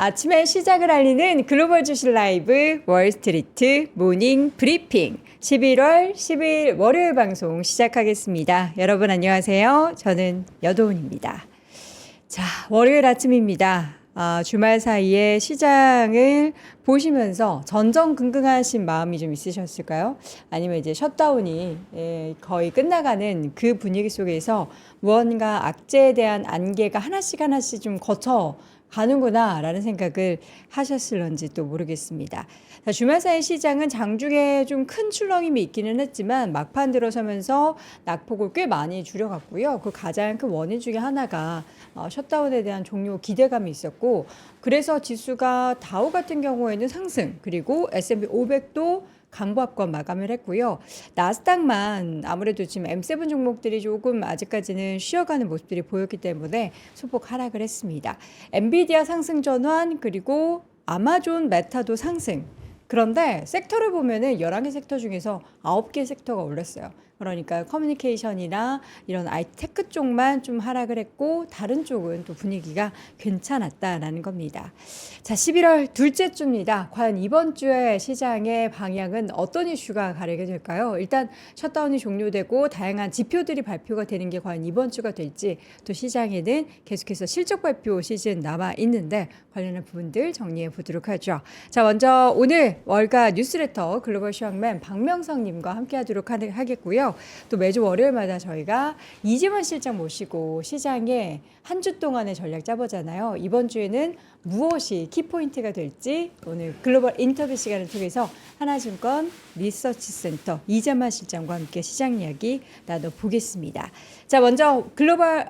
아침에 시작을 알리는 글로벌 주식 라이브 월스트리트 모닝 브리핑 11월 10일 월요일 방송 시작하겠습니다. 여러분 안녕하세요. 저는 여도훈입니다. 자, 월요일 아침입니다. 주말 사이에 시장을 보시면서 전전긍긍하신 마음이 좀 있으셨을까요? 아니면 이제 셧다운이 거의 끝나가는 그 분위기 속에서 무언가 악재에 대한 안개가 하나씩 좀 거쳐 가는구나 라는 생각을 하셨을런지 또 모르겠습니다. 자, 주말 사이 시장은 장중에 좀 큰 출렁임이 있기는 했지만 막판 들어서면서 낙폭을 꽤 많이 줄여갔고요. 그 가장 큰 원인 중에 하나가 셧다운에 대한 종료 기대감이 있었고, 그래서 지수가 다우 같은 경우에는 상승, 그리고 S&P 500도 강보합권 마감을 했고요. 나스닥만 아무래도 지금 M7 종목들이 조금 아직까지는 쉬어가는 모습들이 보였기 때문에 소폭 하락을 했습니다. 엔비디아 상승 전환, 그리고 아마존, 메타도 상승. 그런데 섹터를 보면은 11개 섹터 중에서 9개 섹터가 올랐어요. 그러니까 커뮤니케이션이나 이런 IT 테크 쪽만 좀 하락을 했고, 다른 쪽은 또 분위기가 괜찮았다라는 겁니다. 자, 11월 둘째 주입니다. 과연 이번 주에 시장의 방향은 어떤 이슈가 가리게 될까요? 일단 셧다운이 종료되고 다양한 지표들이 발표가 되는 게 과연 이번 주가 될지, 또 시장에는 계속해서 실적 발표 시즌 남아 있는데 관련한 부분들 정리해 보도록 하죠. 자, 먼저 오늘 월가 뉴스레터 글로벌 시황맨 박명성님과 함께 하도록 하겠고요. 또 매주 월요일마다 저희가 이재만 실장 모시고 시장에 한 주 동안의 전략 짜보잖아요. 이번 주에는 무엇이 키포인트가 될지 오늘 글로벌 인터뷰 시간을 통해서 하나증권 리서치센터 이재만 실장과 함께 시장 이야기 나눠보겠습니다. 자, 먼저 글로벌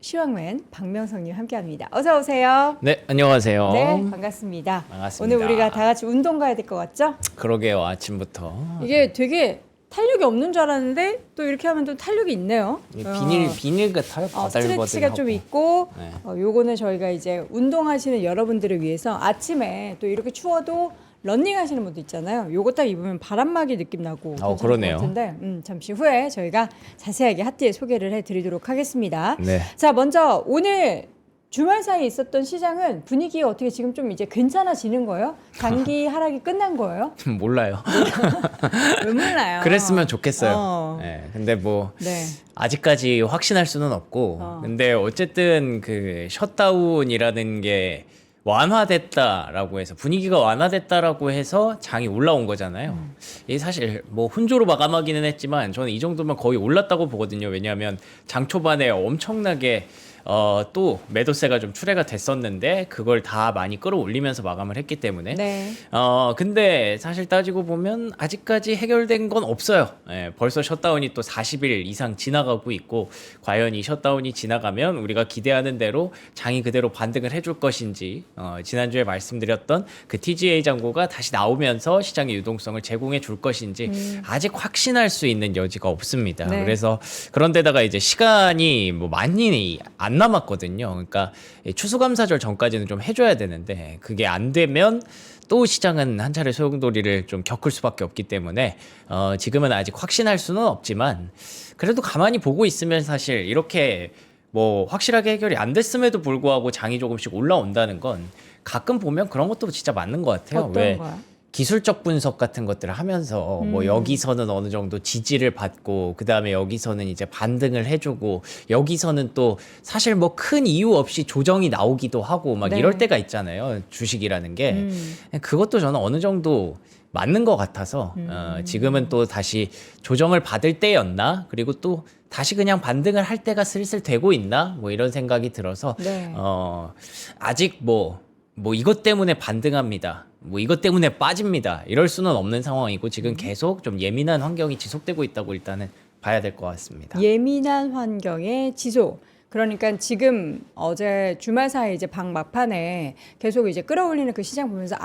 시황맨 박명성님 함께합니다. 어서 오세요. 네, 안녕하세요. 네, 반갑습니다. 반갑습니다. 오늘 우리가 다 같이 운동 가야 될 것 같죠? 그러게요, 아침부터. 이게 되게 탄력이 없는 줄 알았는데 또 이렇게 하면 또 탄력이 있네요. 비닐 같아요. 스트레치가 좀 있고, 네. 요거는 저희가 이제 운동하시는 여러분들을 위해서 아침에 또 이렇게 추워도 러닝 하시는 분도 있잖아요. 요거 딱 입으면 바람막이 느낌 나고 괜찮을 그러네요. 것 같은데 잠시 후에 저희가 자세하게 핫띠에 소개를 해드리도록 하겠습니다. 네. 자, 먼저 오늘 주말 사이에 있었던 시장은 분위기가 어떻게 지금 좀 이제 괜찮아지는 거예요? 단기 하락이 끝난 거예요? 몰라요. 왜 몰라요? 그랬으면 좋겠어요. 네, 근데 뭐 네. 아직까지 확신할 수는 없고, 근데 어쨌든 그 셧다운이라는 게 완화됐다라고 해서, 분위기가 완화됐다라고 해서 장이 올라온 거잖아요. 이게 사실 뭐 혼조로 마감하기는 했지만 저는 이 정도면 거의 올랐다고 보거든요. 왜냐하면 장 초반에 엄청나게 또 매도세가 좀 출회가 됐었는데 그걸 다 많이 끌어올리면서 마감을 했기 때문에. 네. 근데 사실 따지고 보면 아직까지 해결된 건 없어요. 예, 벌써 셧다운이 또 40일 이상 지나가고 있고, 과연 이 셧다운이 지나가면 우리가 기대하는 대로 장이 그대로 반등을 해줄 것인지, 지난주에 말씀드렸던 그 TGA 잔고가 다시 나오면서 시장의 유동성을 제공해 줄 것인지 아직 확신할 수 있는 여지가 없습니다. 네. 그래서 그런데다가 이제 시간이 뭐 많이 안 남았거든요. 그러니까 추수감사절 전까지는 좀 해줘야 되는데 그게 안 되면 또 시장은 한 차례 소용돌이를 좀 겪을 수밖에 없기 때문에 지금은 아직 확신할 수는 없지만, 그래도 가만히 보고 있으면 사실 이렇게 뭐 확실하게 해결이 안 됐음에도 불구하고 장이 조금씩 올라온다는 건 가끔 보면 그런 것도 진짜 맞는 것 같아요. 어떤 거야? 기술적 분석 같은 것들을 하면서 뭐 여기서는 어느 정도 지지를 받고, 그 다음에 여기서는 이제 반등을 해주고, 여기서는 또 사실 뭐 큰 이유 없이 조정이 나오기도 하고 막 네. 이럴 때가 있잖아요. 주식이라는 게. 그것도 저는 어느 정도 맞는 것 같아서 지금은 또 다시 조정을 받을 때였나, 그리고 또 다시 그냥 반등을 할 때가 슬슬 되고 있나, 뭐 이런 생각이 들어서 네. 아직 뭐 이것 때문에 반등합니다, 뭐 이것 때문에 빠집니다, 이럴 수는 없는 상황이고, 지금 계속 좀 예민한 환경이 지속되고 있다고 일단은 봐야 될 것 같습니다. 예민한 환경의 지속. 그러니까 지금 어제 주말 사이 이제 방 막판에 계속 이제 끌어올리는 그 시장 보면서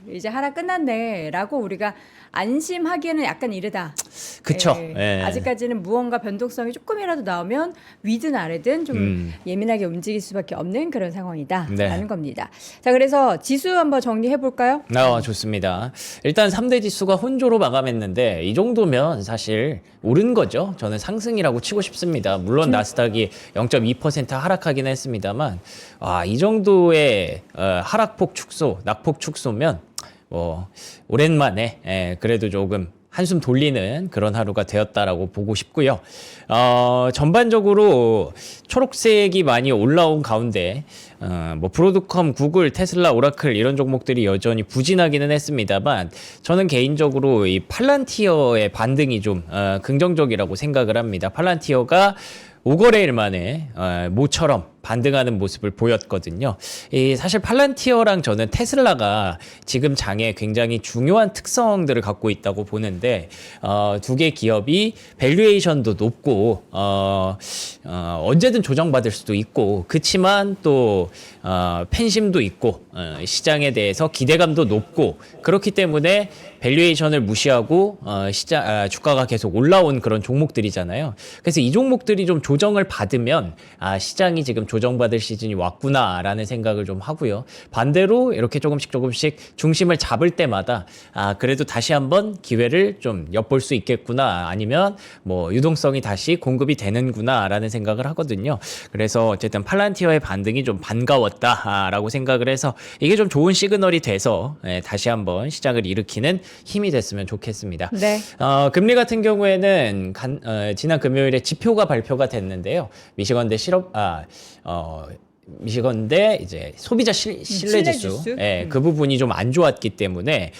이제 하락 끝났네라고 우리가 안심하기에는 약간 이르다. 그쵸. 예. 아직까지는 무언가 변동성이 조금이라도 나오면 위든 아래든 좀 예민하게 움직일 수밖에 없는 그런 상황이다라는 네. 겁니다. 자, 그래서 지수 한번 정리해 볼까요? 좋습니다. 일단 3대 지수가 혼조로 마감했는데 이 정도면 사실 오른 거죠. 저는 상승이라고 치고 싶습니다. 물론 나스닥이 0.2% 하락하긴 했습니다만 이 정도의 하락폭 축소, 낙폭 축소면 뭐 오랜만에 그래도 조금 한숨 돌리는 그런 하루가 되었다라고 보고 싶고요. 전반적으로 초록색이 많이 올라온 가운데 뭐 브로드컴, 구글, 테슬라, 오라클 이런 종목들이 여전히 부진하기는 했습니다만 저는 개인적으로 이 팔란티어의 반등이 좀 긍정적이라고 생각을 합니다. 팔란티어가 5거래일 만에 모처럼 반등하는 모습을 보였거든요. 사실 팔란티어랑 저는 테슬라가 지금 장에 굉장히 중요한 특성들을 갖고 있다고 보는데 두 개 기업이 밸류에이션도 높고 언제든 조정받을 수도 있고 그치만 또 팬심도 있고 시장에 대해서 기대감도 높고 그렇기 때문에 밸류에이션을 무시하고 주가가 계속 올라온 그런 종목들이잖아요. 그래서 이 종목들이 좀 조정을 받으면 시장이 지금 조정받을 시즌이 왔구나라는 생각을 좀 하고요. 반대로 이렇게 조금씩 중심을 잡을 때마다 그래도 다시 한번 기회를 좀 엿볼 수 있겠구나 아니면 뭐 유동성이 다시 공급이 되는구나라는 생각을 하거든요. 그래서 어쨌든 팔란티어의 반등이 좀 반가웠다라고 생각을 해서 이게 좀 좋은 시그널이 돼서 다시 한번 시장을 일으키는 힘이 됐으면 좋겠습니다. 네. 금리 같은 경우에는 지난 금요일에 지표가 발표가 됐는데요. 미시건대 미시건대 이제 소비자 신뢰지수, 그 부분이 좀 안 좋았기 때문에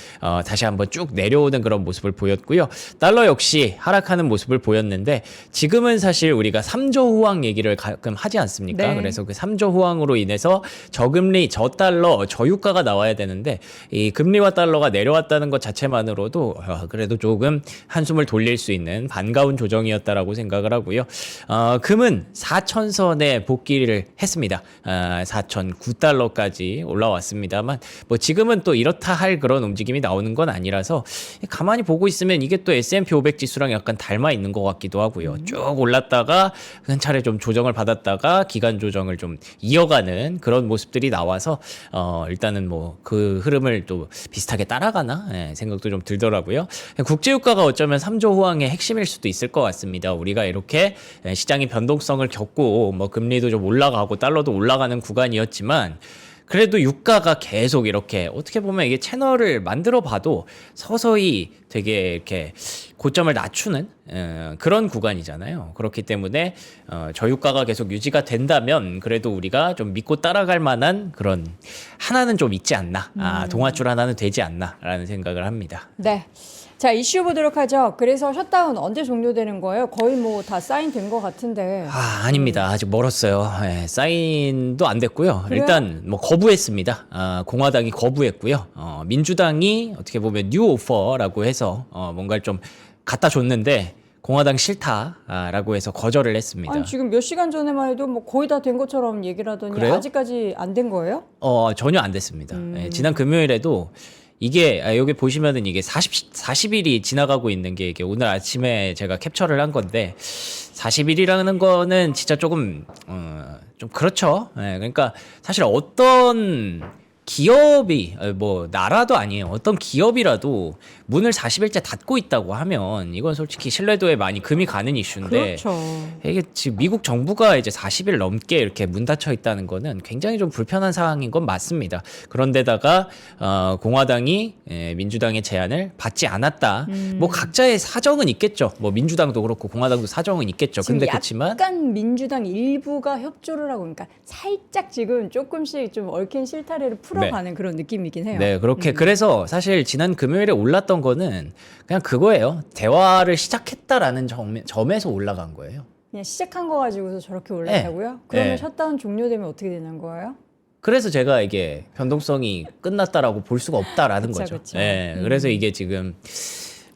다시 한번 쭉 내려오는 그런 모습을 보였고요. 달러 역시 하락하는 모습을 보였는데 지금은 사실 우리가 3조 호황 얘기를 가끔 하지 않습니까? 네. 그래서 그 3조 호황으로 인해서 저금리, 저달러, 저유가가 나와야 되는데 이 금리와 달러가 내려왔다는 것 자체만으로도 그래도 조금 한숨을 돌릴 수 있는 반가운 조정이었다라고 생각을 하고요. 금은 4천선에 복귀를 했습니다. 4,009달러까지 올라왔습니다만 뭐 지금은 또 이렇다 할 그런 움직임이 나오는 건 아니라서 가만히 보고 있으면 이게 또 S&P 500 지수랑 약간 닮아 있는 것 같기도 하고요. 쭉 올랐다가 한 차례 좀 조정을 받았다가 기간 조정을 좀 이어가는 그런 모습들이 나와서 일단은 뭐 그 흐름을 또 비슷하게 따라가나 생각도 좀 들더라고요. 국제유가가 어쩌면 3조 호황의 핵심일 수도 있을 것 같습니다. 우리가 이렇게 시장이 변동성을 겪고 뭐 금리도 좀 올라가고 달러도 올라가는 구간이었지만 그래도 유가가 계속 이렇게 어떻게 보면 이게 채널을 만들어 봐도 서서히 되게 이렇게 고점을 낮추는 그런 구간이잖아요. 그렇기 때문에 저유가가 계속 유지가 된다면 그래도 우리가 좀 믿고 따라갈 만한 그런 하나는 좀 있지 않나, 동아줄 하나는 되지 않나라는 생각을 합니다. 네. 자, 이슈 보도록 하죠. 그래서 셧다운 언제 종료되는 거예요? 거의 뭐 다 사인된 것 같은데. 아닙니다. 아직 멀었어요. 사인도 안 됐고요. 그래요? 일단 뭐 거부했습니다. 공화당이 거부했고요. 민주당이 어떻게 보면 뉴 오퍼라고 해서 뭔가를 좀 갖다 줬는데 공화당 싫다라고 해서 거절을 했습니다. 아니, 지금 몇 시간 전에만 해도 뭐 거의 다 된 것처럼 얘기를 하더니 그래요? 아직까지 안 된 거예요? 전혀 안 됐습니다. 지난 금요일에도 이게 여기 보시면은 이게 40일이 지나가고 있는 게 이게 오늘 아침에 제가 캡처를 한 건데 40일이라는 거는 진짜 조금 좀 그렇죠. 그러니까 사실 어떤 기업이 뭐 나라도 아니에요. 어떤 기업이라도 문을 40일째 닫고 있다고 하면 이건 솔직히 신뢰도에 많이 금이 가는 이슈인데 그렇죠. 이게 지금 미국 정부가 이제 40일 넘게 이렇게 문 닫혀 있다는 거는 굉장히 좀 불편한 상황인 건 맞습니다. 그런데다가 공화당이 민주당의 제안을 받지 않았다. 뭐 각자의 사정은 있겠죠. 뭐 민주당도 그렇고 공화당도 사정은 있겠죠. 근데 그렇지만 약간 민주당 일부가 협조를 하고 그러니까 살짝 지금 조금씩 좀 얽힌 실타래를 풀어가는 그런 느낌이긴 해요. 네, 그렇게 그래서 사실 지난 금요일에 올랐던 거는 그냥 그거예요. 대화를 시작했다라는 점에서 올라간 거예요. 그냥 시작한 거 가지고서 저렇게 올랐다고요? 그러면 네. 셧다운 종료되면 어떻게 되는 거예요? 그래서 제가 이게 변동성이 끝났다라고 볼 수가 없다라는 그쵸, 거죠. 그쵸. 네, 그래서 이게 지금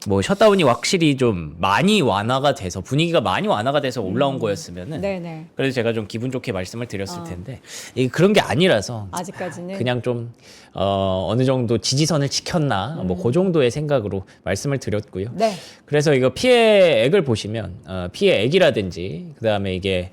뭐 셧다운이 확실히 좀 많이 완화가 돼서 분위기가 많이 완화가 돼서 올라온 거였으면은 네네. 그래서 제가 좀 기분 좋게 말씀을 드렸을 텐데 이게 그런 게 아니라서 아직까지는 그냥 좀 어느 정도 지지선을 지켰나 뭐 그 정도의 생각으로 말씀을 드렸고요. 네. 그래서 이거 피해액을 보시면 피해액이라든지 그다음에 이게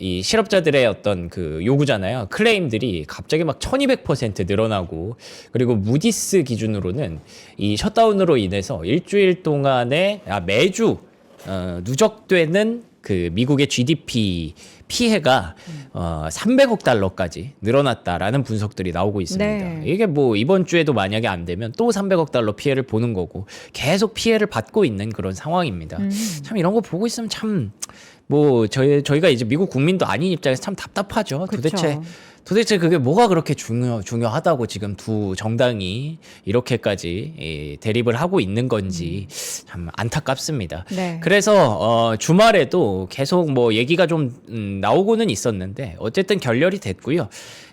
이 실업자들의 어떤 그 요구잖아요. 클레임들이 갑자기 막 1200% 늘어나고 그리고 무디스 기준으로는 이 셧다운으로 인해서 일주일 동안에 매주 누적되는 그 미국의 GDP 피해가 300억 달러까지 늘어났다라는 분석들이 나오고 있습니다. 네. 이게 뭐 이번 주에도 만약에 안 되면 또 300억 달러 피해를 보는 거고 계속 피해를 받고 있는 그런 상황입니다. 참 이런 거 보고 있으면 참 뭐 저희가 이제 미국 국민도 아닌 입장에서 참 답답하죠. 그쵸. 도대체 그게 뭐가 그렇게 중요하다고 지금 두 정당이 이렇게까지 대립을 하고 있는 건지 참 안타깝습니다. 네. 그래서 주말에도 계속 뭐 얘기가 좀 나오고는 있었는데 어쨌든 결렬이 됐고요.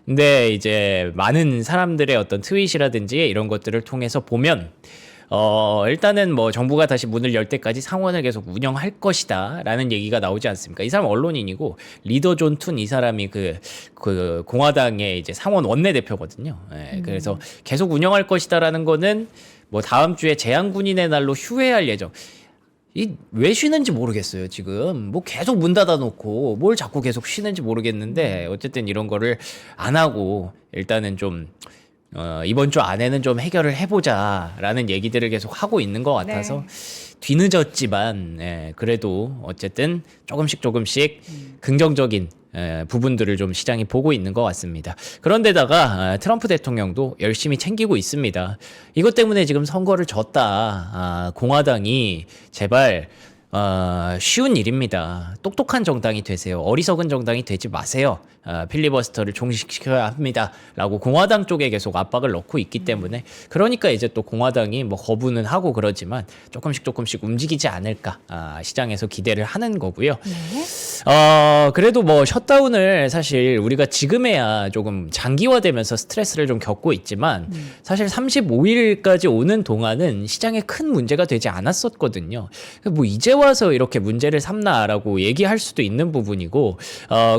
근데 이제 많은 사람들의 어떤 트윗이라든지 이런 것들을 통해서 보면 일단은 뭐 정부가 다시 문을 열 때까지 상원을 계속 운영할 것이다 라는 얘기가 나오지 않습니까? 이 사람 언론인이고 리더 존 툰 이 사람이 그 공화당의 이제 상원 원내대표거든요. 예, 그래서 계속 운영할 것이다라는 거는 뭐 다음 주에 재향군인의 날로 휴회할 예정. 왜 쉬는지 모르겠어요, 지금. 뭐 계속 문 닫아 놓고 뭘 자꾸 계속 쉬는지 모르겠는데 어쨌든 이런 거를 안 하고 일단은 좀 이번 주 안에는 좀 해결을 해보자라는 얘기들을 계속 하고 있는 것 같아서 뒤늦었지만 그래도 어쨌든 조금씩 긍정적인 부분들을 좀 시장이 보고 있는 것 같습니다. 그런데다가 트럼프 대통령도 열심히 챙기고 있습니다. 이것 때문에 지금 선거를 졌다. 공화당이 제발 쉬운 일입니다. 똑똑한 정당이 되세요. 어리석은 정당이 되지 마세요. 필리버스터를 종식시켜야 합니다. 라고 공화당 쪽에 계속 압박을 넣고 있기 때문에 그러니까 이제 또 공화당이 뭐 거부는 하고 그러지만 조금씩 움직이지 않을까 시장에서 기대를 하는 거고요. 그래도 뭐 셧다운을 사실 우리가 지금에야 조금 장기화되면서 스트레스를 좀 겪고 있지만 사실 35일까지 오는 동안은 시장에 큰 문제가 되지 않았었거든요. 뭐 이제 와서 이렇게 문제를 삼나라고 얘기할 수도 있는 부분이고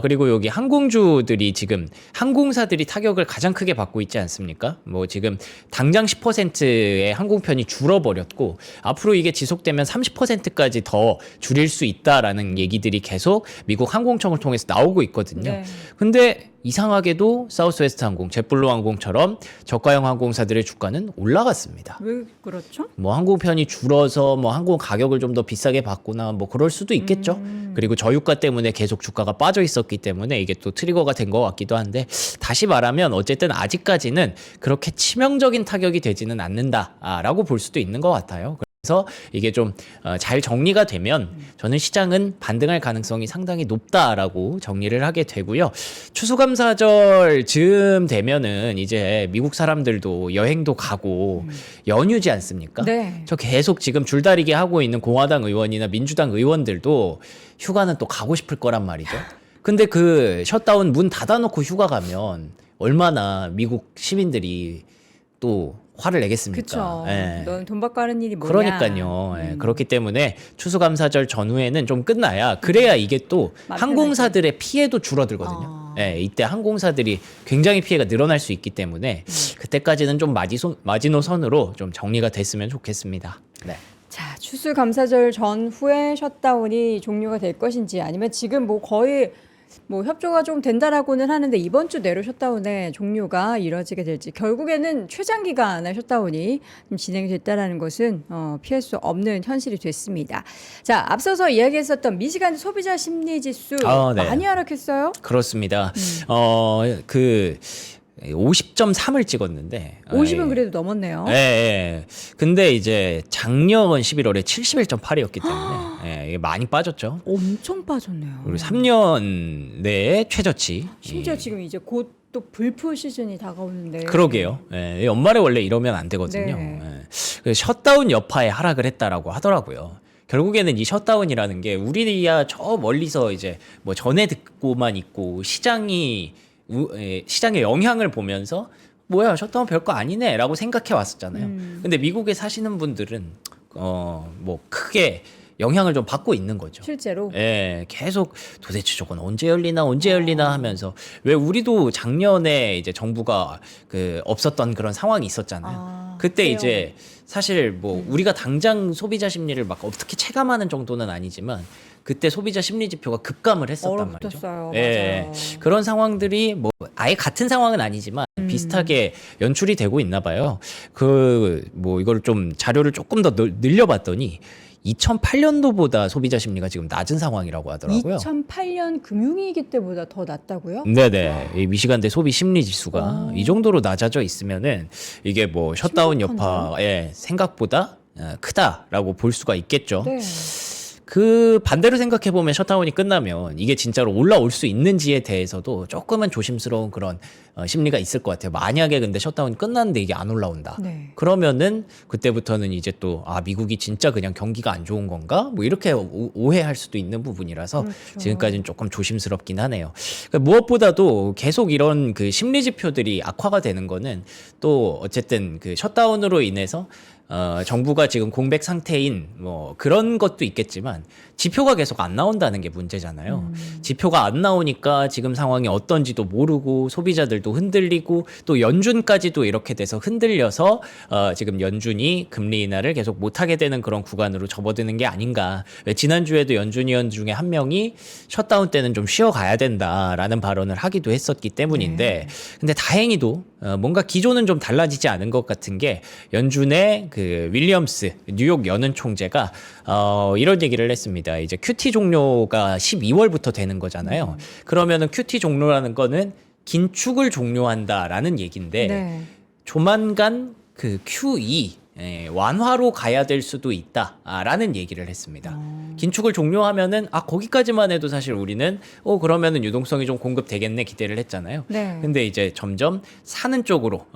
그리고 여기 항공주들이 지금 항공사들이 타격을 가장 크게 받고 있지 않습니까? 뭐 지금 당장 10%의 항공편이 줄어버렸고 앞으로 이게 지속되면 30%까지 더 줄일 수 있다라는 얘기들이 계속 미국 항공청을 통해서 나오고 있거든요. 네. 근데 이상하게도 사우스웨스트 항공, jet블루 항공처럼 저가형 항공사들의 주가는 올라갔습니다. 왜 그렇죠? 뭐 항공편이 줄어서 뭐 항공 가격을 좀 더 비싸게 받거나 뭐 그럴 수도 있겠죠. 그리고 저유가 때문에 계속 주가가 빠져 있었기 때문에 이게 또 트리거가 된 것 같기도 한데 다시 말하면 어쨌든 아직까지는 그렇게 치명적인 타격이 되지는 않는다라고 볼 수도 있는 것 같아요. 그래서 이게 좀 잘 정리가 되면 저는 시장은 반등할 가능성이 상당히 높다라고 정리를 하게 되고요. 추수감사절 즈음 되면은 이제 미국 사람들도 여행도 가고 연휴지 않습니까? 네. 저 계속 지금 줄다리기 하고 있는 공화당 의원이나 민주당 의원들도 휴가는 또 가고 싶을 거란 말이죠. 근데 그 셧다운 문 닫아놓고 휴가 가면 얼마나 미국 시민들이 또 화를 내겠습니까? 그쵸. 예. 넌 돈 받고 하는 일이 뭐냐. 그러니까요. 예, 그렇기 때문에 추수감사절 전후에는 좀 끝나야 그래야 이게 또 마음 항공사들의 피해도 줄어들거든요. 예, 이때 항공사들이 굉장히 피해가 늘어날 수 있기 때문에 그때까지는 좀 마지노선으로 좀 정리가 됐으면 좋겠습니다. 네. 자, 추수감사절 전후에 셧다운이 종료가 될 것인지 아니면 지금 뭐 거의 뭐 협조가 좀 된다라고는 하는데 이번 주 내로 셧다운의 종료가 이뤄지게 될지 결국에는 최장기간의 셧다운이 좀 진행됐다라는 것은 피할 수 없는 현실이 됐습니다. 자, 앞서서 이야기했었던 미시간 소비자 심리지수 네. 많이 하락했어요? 그렇습니다. 50.3을 찍었는데 50은 그래도 넘었네요. 예. 근데 이제 작년 11월에 71.8이었기 때문에 이게 많이 빠졌죠. 엄청 빠졌네요. 그리고 3년 내에 최저치. 심지어 지금 이제 곧 또 불프 시즌이 다가오는데. 그러게요. 예, 연말에 원래 이러면 안 되거든요. 네. 그 셧다운 여파에 하락을 했다라고 하더라고요. 결국에는 이 셧다운이라는 게 우리야 저 멀리서 이제 뭐 전에 듣고만 있고 시장의 영향을 보면서 뭐야 셧다운 별거 아니네라고 생각해 왔었잖아요. 근데 미국에 사시는 분들은 뭐 크게 영향을 좀 받고 있는 거죠. 실제로. 예, 계속 도대체 저건 언제 열리나 하면서 왜 우리도 작년에 이제 정부가 그 없었던 그런 상황이 있었잖아요. 그때 그래요. 이제 사실 뭐 우리가 당장 소비자 심리를 막 어떻게 체감하는 정도는 아니지만 그때 소비자 심리 지표가 급감을 했었단 말이죠. 얼어붙었어요. 예, 맞아요. 그런 상황들이 뭐 아예 같은 상황은 아니지만 비슷하게 연출이 되고 있나 봐요. 그 뭐 이걸 좀 자료를 조금 더 늘려봤더니 2008년도보다 소비자 심리가 지금 낮은 상황이라고 하더라고요. 2008년 금융위기 때보다 더 낮다고요? 네네. 이 미시간대 소비 심리 지수가 이 정도로 낮아져 있으면은 이게 뭐 셧다운 여파의 생각보다 크다라고 볼 수가 있겠죠. 네. 그 반대로 생각해 보면 셧다운이 끝나면 이게 진짜로 올라올 수 있는지에 대해서도 조금은 조심스러운 그런 심리가 있을 것 같아요. 만약에 근데 셧다운이 끝났는데 이게 안 올라온다. 네. 그러면은 그때부터는 이제 또 미국이 진짜 그냥 경기가 안 좋은 건가? 뭐 이렇게 오해할 수도 있는 부분이라서 그렇죠. 지금까지는 조금 조심스럽긴 하네요. 그러니까 무엇보다도 계속 이런 그 심리 지표들이 악화가 되는 거는 또 어쨌든 그 셧다운으로 인해서 정부가 지금 공백 상태인 뭐 그런 것도 있겠지만 지표가 계속 안 나온다는 게 문제잖아요. 지표가 안 나오니까 지금 상황이 어떤지도 모르고 소비자들도 흔들리고 또 연준까지도 이렇게 돼서 흔들려서 지금 연준이 금리 인하를 계속 못하게 되는 그런 구간으로 접어드는 게 아닌가. 왜 지난주에도 연준 위원 중에 한 명이 셧다운 때는 좀 쉬어가야 된다라는 발언을 하기도 했었기 때문인데 근데 다행히도 뭔가 기조는 좀 달라지지 않은 것 같은 게 연준의 그 윌리엄스 뉴욕 연은 총재가 이런 얘기를 했습니다. 이제 QT 종료가 12월부터 되는 거잖아요. 그러면은 QT 종료라는 거는 긴축을 종료한다라는 얘기인데 네. 조만간 그 QE 완화로 가야 될 수도 있다라는 얘기를 했습니다. 긴축을 종료하면은 거기까지만 해도 사실 우리는 그러면은 유동성이 좀 공급되겠네 기대를 했잖아요. 네. 근데 이제 점점 사는 쪽으로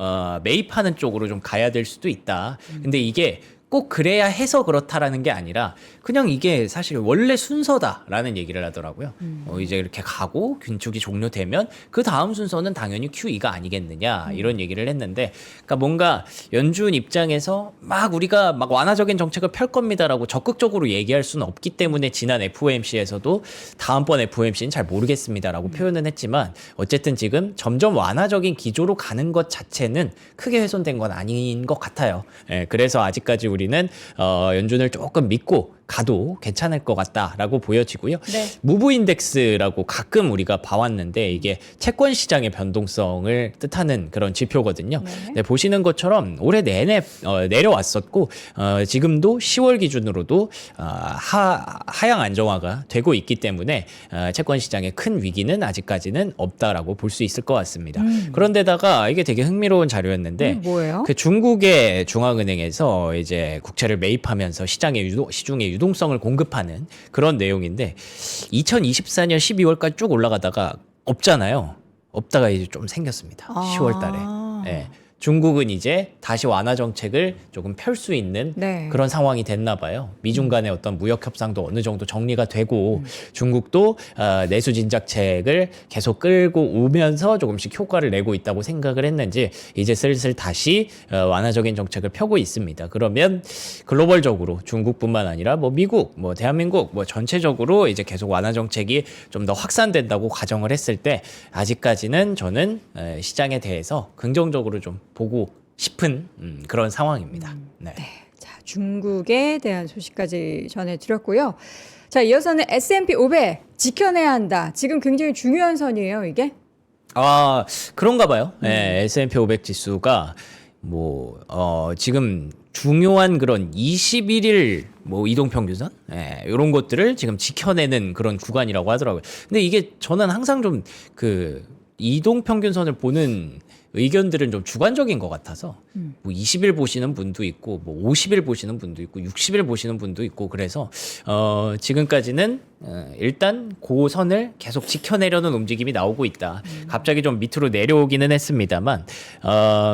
매입하는 쪽으로 좀 가야 될 수도 있다. 근데 이게 꼭 그래야 해서 그렇다라는 게 아니라 그냥 이게 사실 원래 순서다라는 얘기를 하더라고요. 이제 이렇게 가고 긴축이 종료되면 그 다음 순서는 당연히 QE가 아니겠느냐 이런 얘기를 했는데 그러니까 뭔가 연준 입장에서 막 우리가 막 완화적인 정책을 펼 겁니다라고 적극적으로 얘기할 수는 없기 때문에 지난 FOMC에서도 다음번 FOMC는 잘 모르겠습니다라고 표현은 했지만 어쨌든 지금 점점 완화적인 기조로 가는 것 자체는 크게 훼손된 건 아닌 것 같아요. 그래서 아직까지 우리는 연준을 조금 믿고 가도 괜찮을 것 같다라고 보여지고요. 네. 무브 인덱스라고 가끔 우리가 봐왔는데 이게 채권 시장의 변동성을 뜻하는 그런 지표거든요. 네, 보시는 것처럼 올해 내내 내려왔었고 지금도 10월 기준으로도 하향 안정화가 되고 있기 때문에 채권 시장의 큰 위기는 아직까지는 없다라고 볼 수 있을 것 같습니다. 그런데다가 이게 되게 흥미로운 자료였는데 뭐예요? 그 중국의 중앙은행에서 이제 국채를 매입하면서 시중에 유동성을 공급하는 그런 내용인데 2024년 12월까지 쭉 올라가다가 없잖아요. 없다가 이제 좀 생겼습니다. 10월 달에. 예. 중국은 이제 다시 완화 정책을 조금 펼 수 있는 네. 그런 상황이 됐나 봐요. 미중 간의 어떤 무역 협상도 어느 정도 정리가 되고 중국도 내수 진작책을 계속 끌고 오면서 조금씩 효과를 내고 있다고 생각을 했는지 이제 슬슬 다시 완화적인 정책을 펴고 있습니다. 그러면 글로벌적으로 중국뿐만 아니라 뭐 미국, 뭐 대한민국 뭐 전체적으로 이제 계속 완화 정책이 좀 더 확산된다고 가정을 했을 때 아직까지는 저는 시장에 대해서 긍정적으로 좀 보고 싶은 그런 상황입니다. 네. 자, 중국에 대한 소식까지 전해드렸고요. 자, 이어서는 S&P 500 지켜내야 한다. 지금 굉장히 중요한 선이에요, 이게? 그런가 봐요. S&P 500 지수가 지금 중요한 그런 21일 이동평균선 이런 것들을 지금 지켜내는 그런 구간이라고 하더라고요. 근데 이게 저는 항상 좀 그 이동평균선을 보는 의견들은 좀 주관적인 것 같아서 20일 보시는 분도 있고 50일 보시는 분도 있고 60일 보시는 분도 있고 그래서 지금까지는 일단 그 선을 계속 지켜내려는 움직임이 나오고 있다. 갑자기 좀 밑으로 내려오기는 했습니다만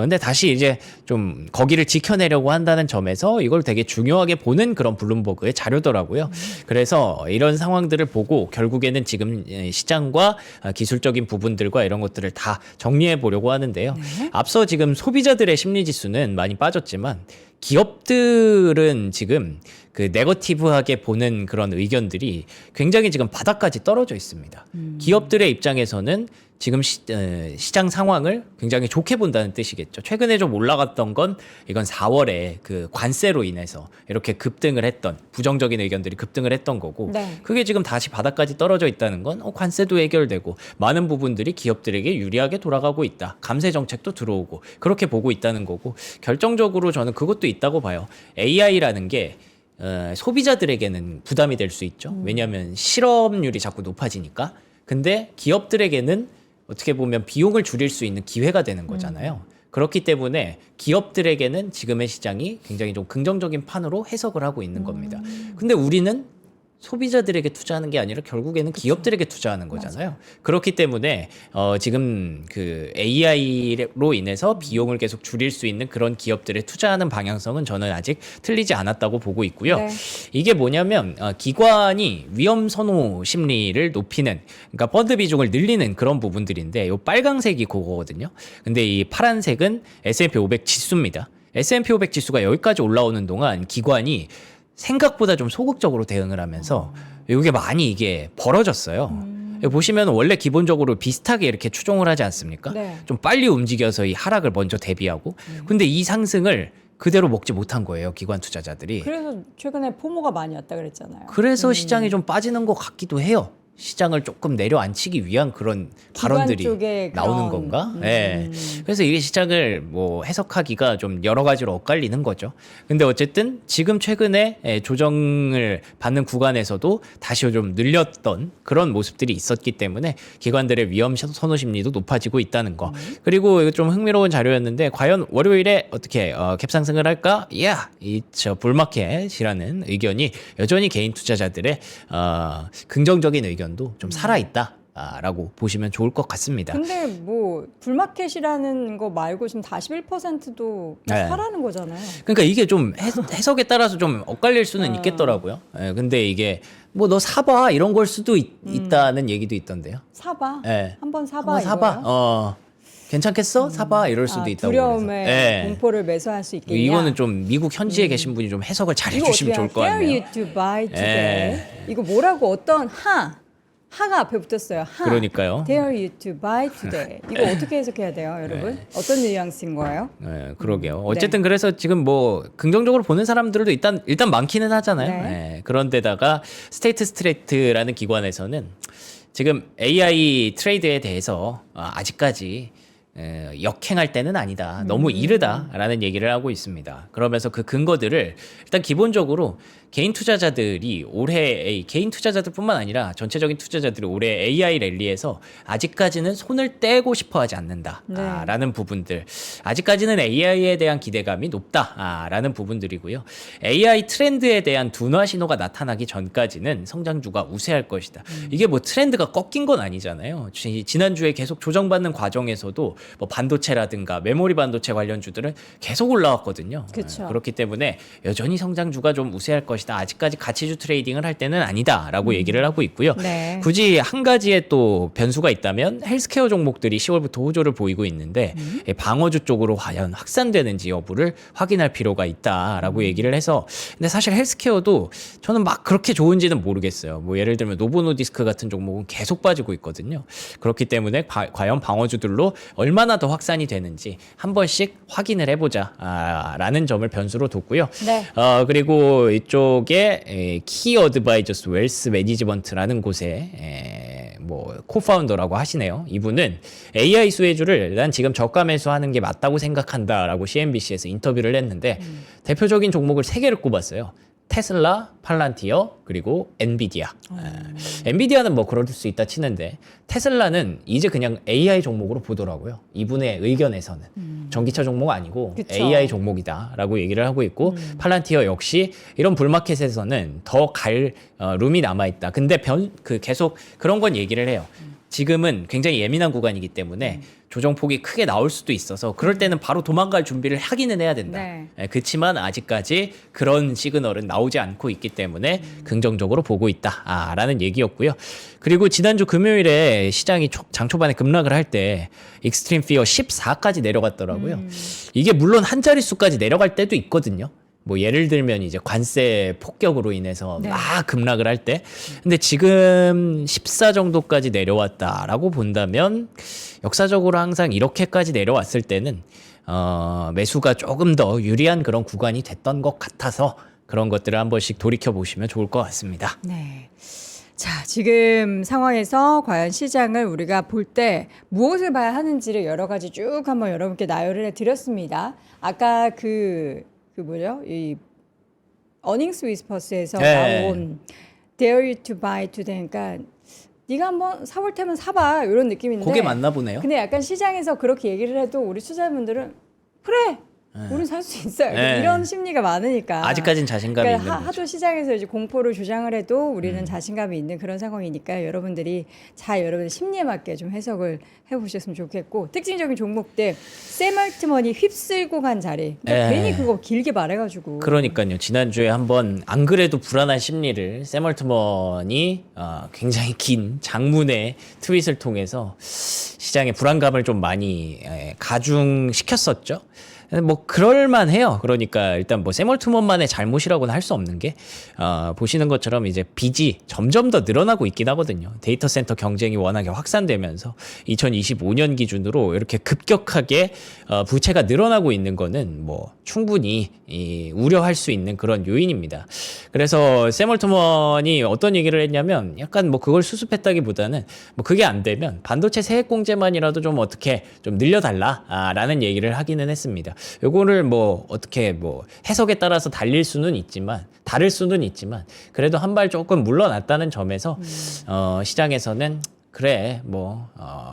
근데 다시 이제 좀 거기를 지켜내려고 한다는 점에서 이걸 되게 중요하게 보는 그런 블룸버그의 자료더라고요. 그래서 이런 상황들을 보고 결국에는 지금 시장과 기술적인 부분들과 이런 것들을 다 정리해 보려고 하는데요. 앞서 지금 소비자들의 심리 지수는 많이 빠졌지만 기업들은 지금 그 네거티브하게 보는 그런 의견들이 굉장히 지금 바닥까지 떨어져 있습니다. 기업들의 입장에서는 지금 시장 상황을 굉장히 좋게 본다는 뜻이겠죠. 최근에 좀 올라갔던 건 이건 4월에 그 관세로 인해서 이렇게 급등을 했던 부정적인 의견들이 급등을 했던 거고 네. 그게 지금 다시 바닥까지 떨어져 있다는 건 관세도 해결되고 많은 부분들이 기업들에게 유리하게 돌아가고 있다. 감세 정책도 들어오고 그렇게 보고 있다는 거고 결정적으로 저는 그것도 있다고 봐요. AI라는 게 소비자들에게는 부담이 될 수 있죠. 왜냐하면 실업률이 자꾸 높아지니까. 근데 기업들에게는 어떻게 보면 비용을 줄일 수 있는 기회가 되는 거잖아요. 그렇기 때문에 기업들에게는 지금의 시장이 굉장히 좀 긍정적인 판으로 해석을 하고 있는 겁니다. 근데 우리는 소비자들에게 투자하는 게 아니라 결국에는 기업들에게 투자하는 거잖아요. 그렇기 때문에 지금 그 AI로 인해서 비용을 계속 줄일 수 있는 그런 기업들에 투자하는 방향성은 저는 아직 틀리지 않았다고 보고 있고요. 네. 이게 뭐냐면 기관이 위험 선호 심리를 높이는, 그러니까 펀드 비중을 늘리는 그런 부분들인데, 요 빨강색이 그거거든요. 근데 이 파란색은 S&P 500 지수입니다. S&P 500 지수가 여기까지 올라오는 동안 기관이 생각보다 좀 소극적으로 대응을 하면서 이게 많이 이게 벌어졌어요. 여기 보시면 원래 기본적으로 비슷하게 이렇게 추종을 하지 않습니까? 네. 좀 빨리 움직여서 이 하락을 먼저 대비하고, 근데 이 상승을 그대로 먹지 못한 거예요, 기관 투자자들이. 그래서 최근에 포모가 많이 왔다 그랬잖아요. 그래서 시장이 좀 빠지는 것 같기도 해요. 시장을 조금 내려앉히기 위한 그런 발언들이 쪽에 나오는 그런, 건가? 네. 그래서 이게 시장을 뭐 해석하기가 좀 여러 가지로 엇갈리는 거죠. 근데 어쨌든 지금 최근에 조정을 받는 구간에서도 다시 좀 늘렸던 그런 모습들이 있었기 때문에 기관들의 위험 선호 심리도 높아지고 있다는 거. 그리고 이거 좀 흥미로운 자료였는데, 과연 월요일에 어떻게 갭상승을 할까? 이저 불마켓이라는 의견이 여전히 개인 투자자들의 긍정적인 의견도 좀 살아있다. 라고 보시면 좋을 것 같습니다. 근데 뭐 불마켓이라는 거 말고 지금 다 11%도 네. 사라는 거잖아요. 그러니까 이게 좀 해석에 따라서 좀 엇갈릴 수는 있겠더라고요. 근데 이게 뭐 너 사봐 이런 걸 수도 있다는 얘기도 있던데요. 사봐. 네. 한번 사봐. 한번 사봐. 이거예요? 괜찮겠어? 사봐 이럴 수도 있다고. 두려움에 그래서. 공포를 매수할 수 있겠냐. 이거는 좀 미국 현지에 계신 분이 좀 해석을 잘 이거 해주시면 어떻게 좋을 것 Dare 같네요. you to buy today? 이거 뭐라고 어떤 하가 앞에 붙었어요. 그러니까요. Dare you to buy today. 이거 어떻게 해석해야 돼요, 여러분? 어떤 뉘앙스인 거예요? 네, 그러게요. 어쨌든 그래서 지금 뭐 긍정적으로 보는 사람들도 일단 많기는 하잖아요. 네. 네, 그런데다가 스테이트 스트레이트라는 기관에서는 지금 AI 트레이드에 대해서 아직까지 역행할 때는 아니다. 너무 이르다라는 얘기를 하고 있습니다. 그러면서 그 근거들을 일단 기본적으로 개인 투자자들이 올해 개인 투자자들뿐만 아니라 전체적인 투자자들이 올해 AI 랠리에서 아직까지는 손을 떼고 싶어하지 않는다라는 부분들, 아직까지는 AI에 대한 기대감이 높다라는 부분들이고요. AI 트렌드에 대한 둔화 신호가 나타나기 전까지는 성장주가 우세할 것이다. 이게 뭐 트렌드가 꺾인 건 아니잖아요. 지난주에 계속 조정받는 과정에서도 뭐 반도체라든가 메모리 반도체 관련주들은 계속 올라왔거든요. 그쵸. 그렇기 때문에 여전히 성장주가 좀 우세할 것이다. 아직까지 가치주 트레이딩을 할 때는 아니다라고 얘기를 하고 있고요. 네. 굳이 한 가지의 또 변수가 있다면 헬스케어 종목들이 10월부터 호조를 보이고 있는데 방어주 쪽으로 과연 확산되는지 여부를 확인할 필요가 있다라고 얘기를 해서, 근데 사실 헬스케어도 저는 막 그렇게 좋은지는 모르겠어요. 뭐 예를 들면 노보노디스크 같은 종목은 계속 빠지고 있거든요. 그렇기 때문에 과연 방어주들로 얼마나 더 확산이 되는지 한 번씩 확인을 해보자 라는 점을 변수로 뒀고요. 네. 그리고 이쪽에 키 어드바이저스 웰스 매니지먼트라는 곳에 뭐 코파운더라고 하시네요. 이분은 AI 수혜주를 일단 지금 저가 매수하는 게 맞다고 생각한다라고 CNBC에서 인터뷰를 했는데 대표적인 종목을 3개를 꼽았어요. 테슬라, 팔란티어, 그리고 엔비디아. 엔비디아는 뭐 그럴 수 있다 치는데 테슬라는 이제 그냥 AI 종목으로 보더라고요. 이분의 의견에서는 전기차 종목 아니고 그쵸. AI 종목이다라고 얘기를 하고 있고, 팔란티어 역시 이런 불마켓에서는 더 갈 룸이 남아 있다. 근데 계속 그런 건 얘기를 해요. 지금은 굉장히 예민한 구간이기 때문에 조정폭이 크게 나올 수도 있어서 그럴 때는 바로 도망갈 준비를 하기는 해야 된다. 네. 그렇지만 아직까지 그런 시그널은 나오지 않고 있기 때문에 긍정적으로 보고 있다라는 얘기였고요. 그리고 지난주 금요일에 시장이 장 초반에 급락을 할 때 익스트림 피어 14까지 내려갔더라고요. 이게 물론 한 자릿수까지 내려갈 때도 있거든요. 뭐 예를 들면 이제 관세 폭격으로 인해서 네. 막 급락을 할 때, 근데 지금 14 정도까지 내려왔다라고 본다면 역사적으로 항상 이렇게까지 내려왔을 때는 매수가 조금 더 유리한 그런 구간이 됐던 것 같아서 그런 것들을 한 번씩 돌이켜 보시면 좋을 것 같습니다. 네. 자, 지금 상황에서 과연 시장을 우리가 볼 때 무엇을 봐야 하는지를 여러 가지 쭉 한번 여러분께 나열을 해 드렸습니다. 아까 그 뭐죠? 이 어닝스 위스퍼스에서 네. 나온 Dare You to Buy Today, 그러니까 네가 한번 사볼 테면 사봐 이런 느낌인데. 그게 맞나 보네요. 근데 약간 시장에서 그렇게 얘기를 해도 우리 투자자분들은 그래. 우린 살 수 있어요. 네. 이런 심리가 많으니까. 아직까진 자신감이 그러니까 있는 거죠. 하도 시장에서 이제 공포를 조장을 해도 우리는 자신감이 있는 그런 상황이니까 여러분들이 잘 여러분의 심리에 맞게 좀 해석을 해보셨으면 좋겠고, 특징적인 종목들 세멀트먼이 휩쓸고 간 자리. 그러니까 네. 괜히 그거 길게 말해가지고. 그러니까요. 지난주에 한번 안 그래도 불안한 심리를 세멀트먼이 굉장히 긴 장문의 트윗을 통해서 시장의 불안감을 좀 많이 가중시켰었죠. 뭐 그럴만해요. 그러니까 일단 뭐 세멀트먼만의 잘못이라고는 할 수 없는 게 보시는 것처럼 이제 빚이 점점 더 늘어나고 있긴 하거든요. 데이터 센터 경쟁이 워낙에 확산되면서 2025년 기준으로 이렇게 급격하게 부채가 늘어나고 있는 거는 뭐 충분히 우려할 수 있는 그런 요인입니다. 그래서 세멀트먼이 어떤 얘기를 했냐면 약간 뭐 그걸 수습했다기보다는 뭐 그게 안 되면 반도체 세액 공제만이라도 좀 어떻게 좀 늘려달라라는 얘기를 하기는 했습니다. 요거를 뭐 어떻게 뭐 해석에 따라서 다를 수는 있지만 그래도 한 발 조금 물러났다는 점에서 시장에서는 그래 뭐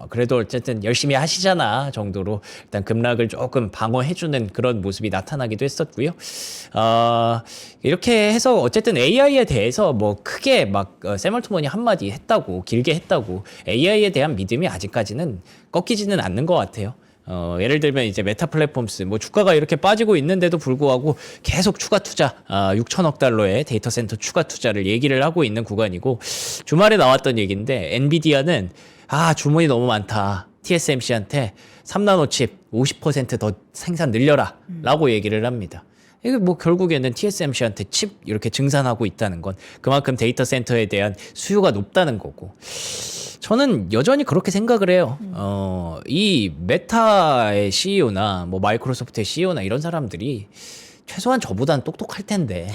그래도 어쨌든 열심히 하시잖아 정도로 일단 급락을 조금 방어해주는 그런 모습이 나타나기도 했었고요. 이렇게 해서 어쨌든 AI에 대해서 뭐 크게 막 세멀트먼이 한마디 했다고 길게 했다고 AI에 대한 믿음이 아직까지는 꺾이지는 않는 것 같아요. 예를 들면 이제 메타 플랫폼스 뭐 주가가 이렇게 빠지고 있는데도 불구하고 계속 추가 투자 6천억 달러의 데이터 센터 추가 투자를 얘기를 하고 있는 구간이고, 주말에 나왔던 얘기인데 엔비디아는 주문이 너무 많다. TSMC한테 3나노 칩 50%더 생산 늘려라 라고 얘기를 합니다. 이게 뭐 결국에는 TSMC한테 칩 이렇게 증산하고 있다는 건 그만큼 데이터 센터에 대한 수요가 높다는 거고, 저는 여전히 그렇게 생각을 해요. 이 메타의 CEO나 뭐 마이크로소프트의 CEO나 이런 사람들이 최소한 저보다는 똑똑할 텐데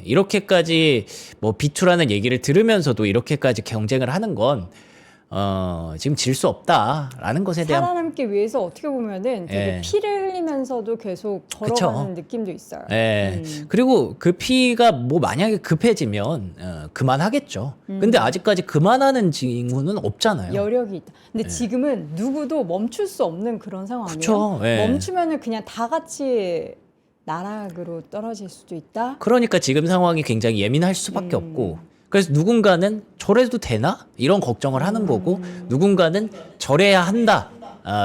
이렇게까지 뭐 B2라는 얘기를 들으면서도 이렇게까지 경쟁을 하는 건 지금 질 수 없다라는 것에 대한 살아남기 위해서 어떻게 보면은 되게 피를 흘리면서도 계속 걸어가는 느낌도 있어요. 그리고 그 피가 뭐 만약에 급해지면 그만하겠죠. 근데 아직까지 그만하는 징후는 없잖아요. 여력이 있다. 근데 지금은 누구도 멈출 수 없는 그런 상황이에요. 그쵸. 멈추면은 그냥 다 같이 나락으로 떨어질 수도 있다. 그러니까 지금 상황이 굉장히 예민할 수밖에 없고, 그래서 누군가는 저래도 되나? 이런 걱정을 하는 거고, 누군가는 저래야 한다.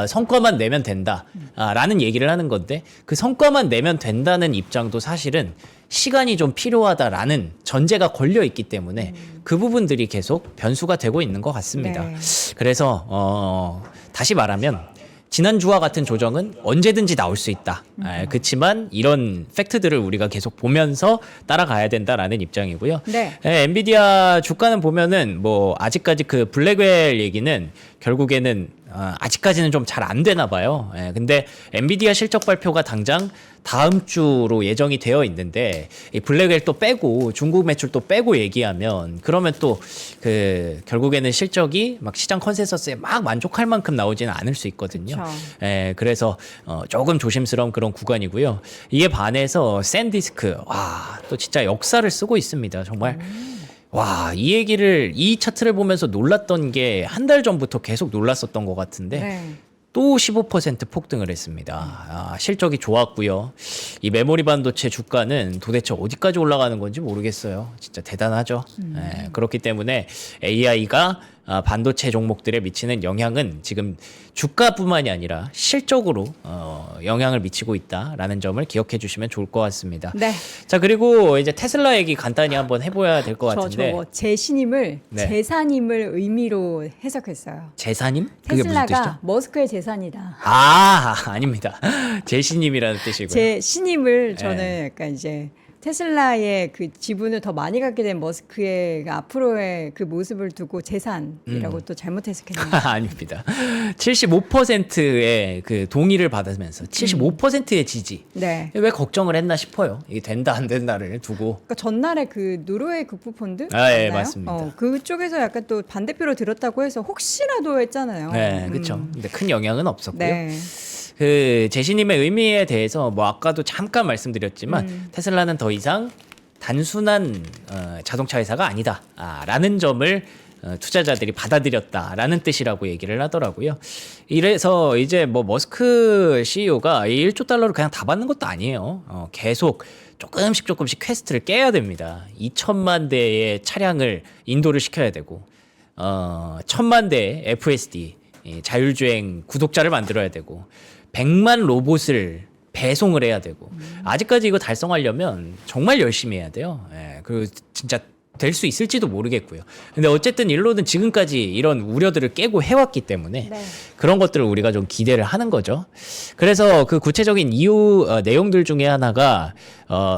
성과만 내면 된다. 라는 얘기를 하는 건데, 그 성과만 내면 된다는 입장도 사실은 시간이 좀 필요하다라는 전제가 걸려 있기 때문에 그 부분들이 계속 변수가 되고 있는 것 같습니다. 네. 그래서 다시 말하면 지난주와 같은 조정은 언제든지 나올 수 있다. 그렇지만 이런 팩트들을 우리가 계속 보면서 따라가야 된다라는 입장이고요. 네. 엔비디아 주가는 보면은 뭐 아직까지 그 블랙웰 얘기는 결국에는 아직까지는 좀 잘 안 되나 봐요. 근데 엔비디아 실적 발표가 당장 다음 주로 예정이 되어 있는데 이 블랙웰 또 빼고 중국 매출 또 빼고 얘기하면 그러면 또 그 결국에는 실적이 막 시장 컨센서스에 막 만족할 만큼 나오지는 않을 수 있거든요. 그래서 조금 조심스러운 그런 구간이고요. 이에 반해서 샌디스크 또 진짜 역사를 쓰고 있습니다. 정말. 이 얘기를 이 차트를 보면서 놀랐던 게 한 달 전부터 계속 놀랐었던 것 같은데 또 15% 폭등을 했습니다. 실적이 좋았고요. 이 메모리 반도체 주가는 도대체 어디까지 올라가는 건지 모르겠어요. 진짜 대단하죠. 그렇기 때문에 AI가 반도체 종목들에 미치는 영향은 지금 주가뿐만이 아니라 실적으로 영향을 미치고 있다라는 점을 기억해 주시면 좋을 것 같습니다. 네. 자, 그리고 이제 테슬라 얘기 간단히 한번 해봐야 될 것 같은데. 저거 재신임을 재산임을 의미로 해석했어요. 재산임? 그게 무슨 뜻이죠? 테슬라가 머스크의 재산이다. 아닙니다. 재신임이라는 뜻이고요. 제 신임을 저는 약간 이제 테슬라의 그 지분을 더 많이 갖게 된 머스크의 그 앞으로의 그 모습을 두고 재산이라고 또 잘못 해석했네요. 아닙니다. 75%의 그 동의를 받으면서 75%의 지지. 네. 왜 걱정을 했나 싶어요. 이게 된다 안 된다를 두고. 그러니까 전날에 그 노르웨이 국부펀드 예, 맞습니다. 그쪽에서 약간 또 반대표로 들었다고 해서 혹시라도 했잖아요. 네, 그렇죠. 근데 큰 영향은 없었고요. 네. 그 재신임의 의미에 대해서 뭐 아까도 잠깐 말씀드렸지만 테슬라는 더 이상 단순한 자동차 회사가 아니다라는 점을 투자자들이 받아들였다라는 뜻이라고 얘기를 하더라고요. 이래서 이제 뭐 머스크 CEO가 1조 달러를 그냥 다 받는 것도 아니에요. 계속 조금씩 퀘스트를 깨야 됩니다. 2천만 대의 차량을 인도를 시켜야 되고 1,000만 대의 FSD 자율주행 구독자를 만들어야 되고 100만 로봇을 배송을 해야 되고 아직까지 이거 달성하려면 정말 열심히 해야 돼요. 그리고 진짜 될 수 있을지도 모르겠고요. 근데 어쨌든 일론은 지금까지 이런 우려들을 깨고 해왔기 때문에 네. 그런 것들을 우리가 좀 기대를 하는 거죠. 그래서 그 구체적인 이유 내용들 중에 하나가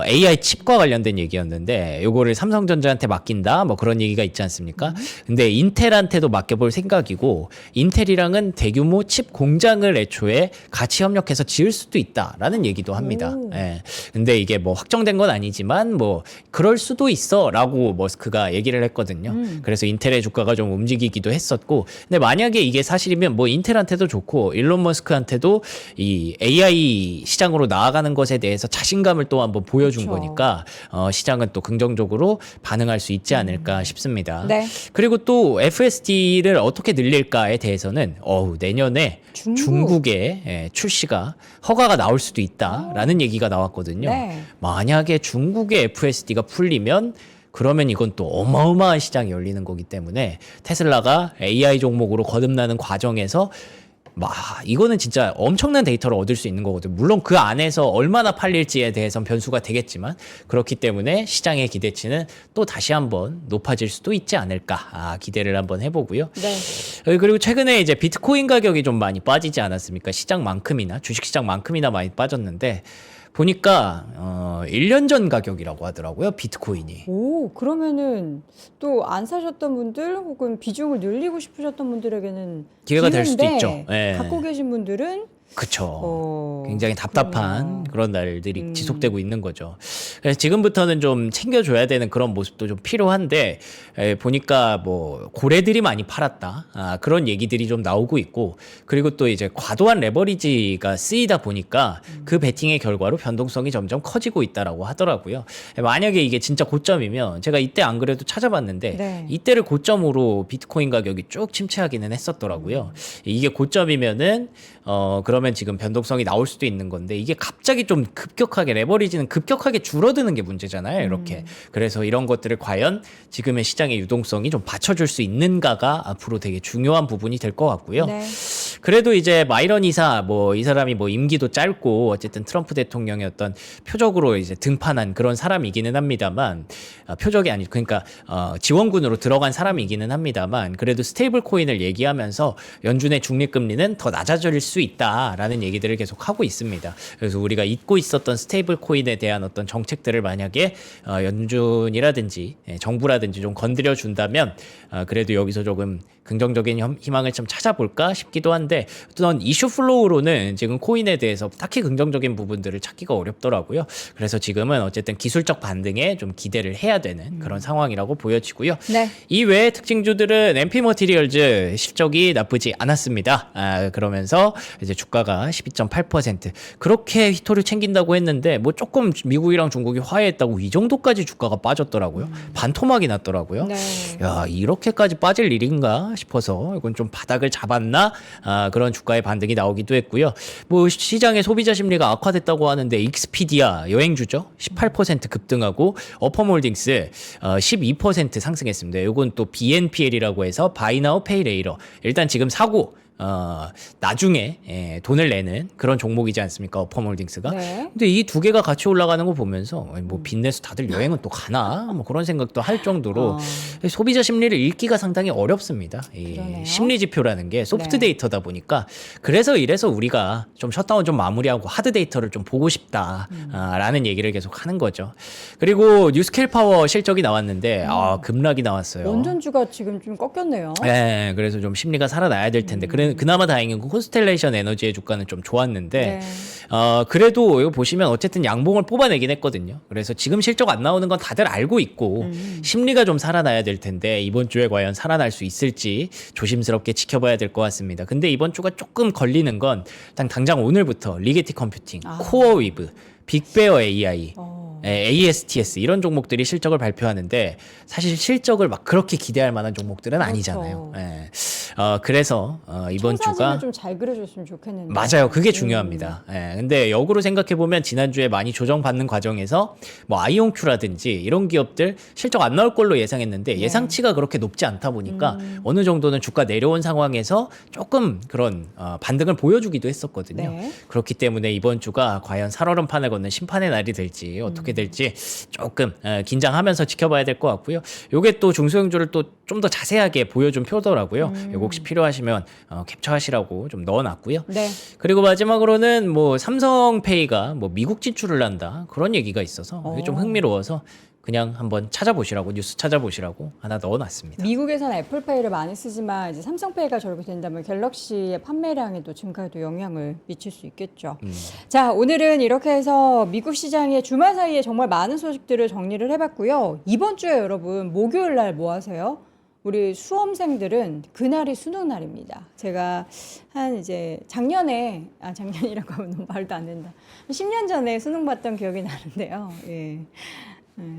AI 칩과 관련된 얘기였는데 요거를 삼성전자한테 맡긴다 뭐 그런 얘기가 있지 않습니까? 근데 인텔한테도 맡겨볼 생각이고 인텔이랑은 대규모 칩 공장을 애초에 같이 협력해서 지을 수도 있다라는 얘기도 합니다. 예. 근데 이게 뭐 확정된 건 아니지만 뭐 그럴 수도 있어라고 머스크가 얘기를 했거든요. 그래서 인텔의 주가가 좀 움직이기도 했었고, 근데 만약에 이게 사실이면 뭐 인텔한테도 좋고 일론 머스크한테도 이 AI 시장으로 나아가는 것에 대해서 자신감을 또 한번 보여준 그렇죠. 거니까 시장은 또 긍정적으로 반응할 수 있지 않을까 싶습니다. 네. 그리고 또 FSD를 어떻게 늘릴까에 대해서는 내년에 중국의 출시가 허가가 나올 수도 있다라는 얘기가 나왔거든요. 네. 만약에 중국의 FSD가 풀리면 그러면 이건 또 어마어마한 시장이 열리는 거기 때문에 테슬라가 AI 종목으로 거듭나는 과정에서 이거는 진짜 엄청난 데이터를 얻을 수 있는 거거든요. 물론 그 안에서 얼마나 팔릴지에 대해서는 변수가 되겠지만 그렇기 때문에 시장의 기대치는 또 다시 한번 높아질 수도 있지 않을까 기대를 한번 해보고요. 네. 그리고 최근에 이제 비트코인 가격이 좀 많이 빠지지 않았습니까? 시장만큼이나 주식시장만큼이나 많이 빠졌는데 보니까 1년 전 가격이라고 하더라고요. 비트코인이. 오, 그러면은 또 안 사셨던 분들 혹은 비중을 늘리고 싶으셨던 분들에게는 기회가 될 수도 기회인데 있죠. 예. 갖고 계신 분들은 그쵸. 굉장히 답답한 그러네요. 그런 날들이 지속되고 있는 거죠. 그래서 지금부터는 좀 챙겨줘야 되는 그런 모습도 좀 필요한데 보니까 뭐 고래들이 많이 팔았다 그런 얘기들이 좀 나오고 있고, 그리고 또 이제 과도한 레버리지가 쓰이다 보니까 그 베팅의 결과로 변동성이 점점 커지고 있다라고 하더라고요. 만약에 이게 진짜 고점이면 제가 이때 안 그래도 찾아봤는데 네. 이때를 고점으로 비트코인 가격이 쭉 침체하기는 했었더라고요. 이게 고점이면은 그러면 지금 변동성이 나올 수도 있는 건데 이게 갑자기 좀 급격하게 레버리지는 급격하게 줄어드는 게 문제잖아요. 이렇게. 그래서 이런 것들을 과연 지금의 시장의 유동성이 좀 받쳐줄 수 있는가가 앞으로 되게 중요한 부분이 될 것 같고요. 네. 그래도 이제 마이런 이사 이 사람이 임기도 짧고 어쨌든 트럼프 대통령의 어떤 표적으로 이제 등판한 그런 사람이기는 합니다만 표적이 아니 그러니까 지원군으로 들어간 사람이기는 합니다만 그래도 스테이블 코인을 얘기하면서 연준의 중립금리는 더 낮아질 수 있다라는 얘기들을 계속 하고 있습니다. 그래서 우리가 잊고 있었던 스테이블 코인에 대한 어떤 정책들을 만약에 연준이라든지 정부라든지 좀 건드려 준다면 그래도 여기서 조금 긍정적인 희망을 좀 찾아볼까 싶기도 한데 어떤 이슈 플로우로는 지금 코인에 대해서 딱히 긍정적인 부분들을 찾기가 어렵더라고요. 그래서 지금은 어쨌든 기술적 반등에 좀 기대를 해야 되는 그런 상황이라고 보여지고요. 네. 이 외의 특징주들은 MP 머티리얼즈 실적이 나쁘지 않았습니다. 그러면서 이제 주가가 12.8% 그렇게 휘토를 챙긴다고 했는데 뭐 조금 미국이랑 중국이 화해했다고 이 정도까지 주가가 빠졌더라고요. 반토막이 났더라고요. 네. 야, 이렇게까지 빠질 일인가 싶어서 이건 좀 바닥을 잡았나 그런 주가의 반등이 나오기도 했고요. 뭐 시장의 소비자 심리가 악화됐다고 하는데 익스피디아 여행주죠 18% 급등하고 어퍼몰딩스 12% 상승했습니다. 이건 또 BNPL이라고 해서 Buy Now Pay Later. 일단 지금 사고 나중에 돈을 내는 그런 종목이지 않습니까? 어퍼몰딩스가. 네. 근데 이 두 개가 같이 올라가는 거 보면서 뭐 빚내서 다들 여행은 또 가나? 뭐 그런 생각도 할 정도로 소비자 심리를 읽기가 상당히 어렵습니다. 이 그러네요. 심리 지표라는 게 소프트 네. 데이터다 보니까 그래서 이래서 우리가 좀 셧다운 좀 마무리하고 하드 데이터를 좀 보고 싶다라는 얘기를 계속 하는 거죠. 그리고 뉴스케일 파워 실적이 나왔는데 급락이 나왔어요. 원전주가 지금 좀 꺾였네요. 네, 그래서 좀 심리가 살아나야 될 텐데 그나마 다행인 건 콘스텔레이션 에너지의 주가는 좀 좋았는데 네. 그래도 이거 보시면 어쨌든 양봉을 뽑아내긴 했거든요. 그래서 지금 실적 안 나오는 건 다들 알고 있고 심리가 좀 살아나야 될 텐데 이번 주에 과연 살아날 수 있을지 조심스럽게 지켜봐야 될 것 같습니다. 근데 이번 주가 조금 걸리는 건 당장 오늘부터 리게티 컴퓨팅, 코어위브, 빅베어 AI ASTS 이런 종목들이 실적을 발표하는데 사실 실적을 막 그렇게 기대할 만한 종목들은 그렇죠. 아니잖아요. 예. 그래서 이번 주가 좀 잘 그려줬으면 좋겠는데. 맞아요. 그게 중요합니다. 예. 근데 역으로 생각해 보면 지난주에 많이 조정받는 과정에서 뭐 아이온큐라든지 이런 기업들 실적 안 나올 걸로 예상했는데 네. 예상치가 그렇게 높지 않다 보니까 어느 정도는 주가 내려온 상황에서 조금 그런 반등을 보여주기도 했었거든요. 네. 그렇기 때문에 이번 주가 과연 살얼음판을 걷는 심판의 날이 될지 어떻게 될지 조금 긴장하면서 지켜봐야 될 것 같고요. 요게 또 중소형주를 또 좀 더 자세하게 보여준 표더라고요. 요거 혹시 필요하시면 캡처하시라고 좀 넣어놨고요. 네. 그리고 마지막으로는 뭐 삼성페이가 뭐 미국 진출을 한다 그런 얘기가 있어서 그게 좀 흥미로워서 그냥 한번 찾아보시라고 뉴스 찾아보시라고 하나 넣어놨습니다. 미국에서는 애플페이를 많이 쓰지만 이제 삼성페이가 저렇게 된다면 갤럭시의 판매량에도 증가에도 영향을 미칠 수 있겠죠. 자, 오늘은 이렇게 해서 미국 시장의 주말 사이에 정말 많은 소식들을 정리를 해봤고요. 이번 주에 여러분 목요일 날 뭐 하세요? 우리 수험생들은 그날이 수능 날입니다. 제가 한 이제 작년이라고 하면 너무 말도 안 된다. 10년 전에 수능 봤던 기억이 나는데요. 예.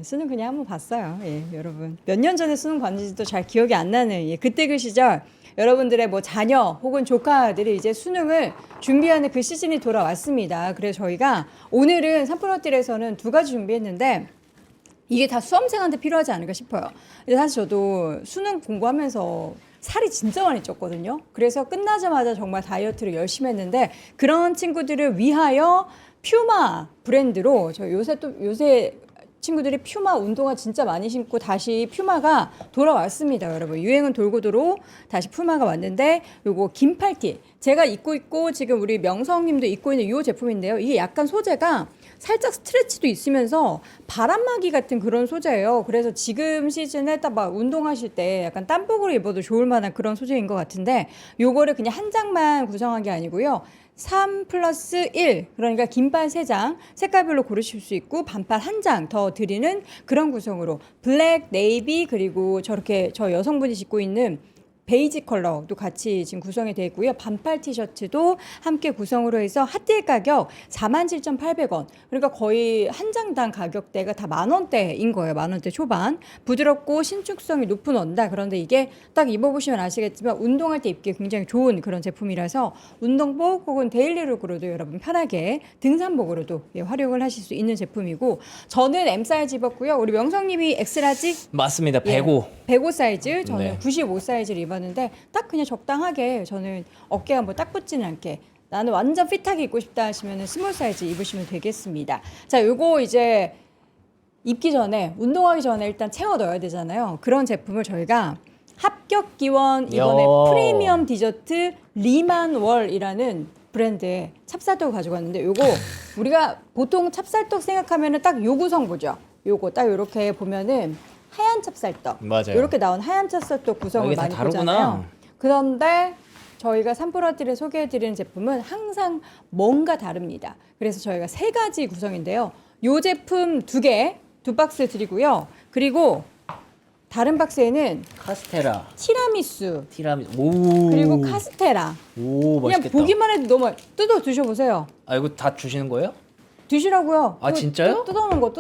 수능 그냥 한번 봤어요. 예, 여러분. 몇 년 전에 수능 봤는지도 잘 기억이 안 나는 그때 그 시절 여러분들의 뭐 자녀 혹은 조카들이 이제 수능을 준비하는 그 시즌이 돌아왔습니다. 그래서 저희가 오늘은 삼프로딜에서는 2가지 준비했는데 이게 다 수험생한테 필요하지 않을까 싶어요. 근데 사실 저도 수능 공부하면서 살이 진짜 많이 쪘거든요. 그래서 끝나자마자 정말 다이어트를 열심히 했는데 그런 친구들을 위하여 퓨마 브랜드로 저 요새 친구들이 퓨마 운동화 진짜 많이 신고 다시 퓨마가 돌아왔습니다, 여러분. 유행은 돌고 도로 다시 퓨마가 왔는데 요거 긴팔티 제가 입고 있고 지금 우리 명성님도 입고 있는 이 제품인데요. 이게 약간 소재가 살짝 스트레치도 있으면서 바람막이 같은 그런 소재예요. 그래서 지금 시즌에 딱 막 운동하실 때 약간 땀복으로 입어도 좋을 만한 그런 소재인 것 같은데 요거를 그냥 한 장만 구성한 게 아니고요. 3+1 그러니까 긴팔 3장 색깔별로 고르실 수 있고 반팔 1장 더 드리는 그런 구성으로 블랙, 네이비 그리고 저렇게 저 여성분이 입고 있는 베이지 컬러도 같이 지금 구성이 되어 있고요. 반팔 티셔츠도 함께 구성으로 해서 핫딜 가격 47,800원. 그러니까 거의 한 장당 가격대가 다 10,000원대인 거예요. 10,000원대 초반. 부드럽고 신축성이 높은 원단. 그런데 이게 딱 입어보시면 아시겠지만 운동할 때 입기 굉장히 좋은 그런 제품이라서 운동복 혹은 데일리룩으로도 여러분 편하게 등산복으로도 활용을 하실 수 있는 제품이고 저는 M 사이즈 입었고요. 우리 명성님이 엑스라지 맞습니다. 105. 105 사이즈, 저는 네. 95 사이즈를 입었는데 딱 그냥 적당하게 저는 어깨가 뭐 딱 붙지는 않게 나는 완전 핏하게 입고 싶다 하시면 스몰 사이즈 입으시면 되겠습니다. 자, 요거 이제 입기 전에 운동하기 전에 일단 채워 넣어야 되잖아요. 그런 제품을 저희가 합격 기원 이번에 프리미엄 디저트 리만월이라는 브랜드의 찹쌀떡을 가지고 왔는데 요거 우리가 보통 찹쌀떡 생각하면은 딱 요 구성 보죠. 요거 딱 요렇게 보면은 하얀 찹쌀떡. 맞아요. 이렇게 나온 하얀 찹쌀떡 구성을 이게 다 많이 다르구나. 보잖아요. 그런데 저희가 삼프로딜에 소개해드리는 제품은 항상 뭔가 다릅니다. 그래서 저희가 3가지 구성인데요. 요 제품 2개, 2박스 드리고요. 그리고 다른 박스에는 카스테라, 티라미수, 오. 그리고 카스테라. 오, 그냥 맛있겠다. 보기만 해도 너무 뜯어 드셔보세요. 아, 이거 다 주시는 거예요? 드시라고요. 아, 진짜요? 뜯어놓은 거.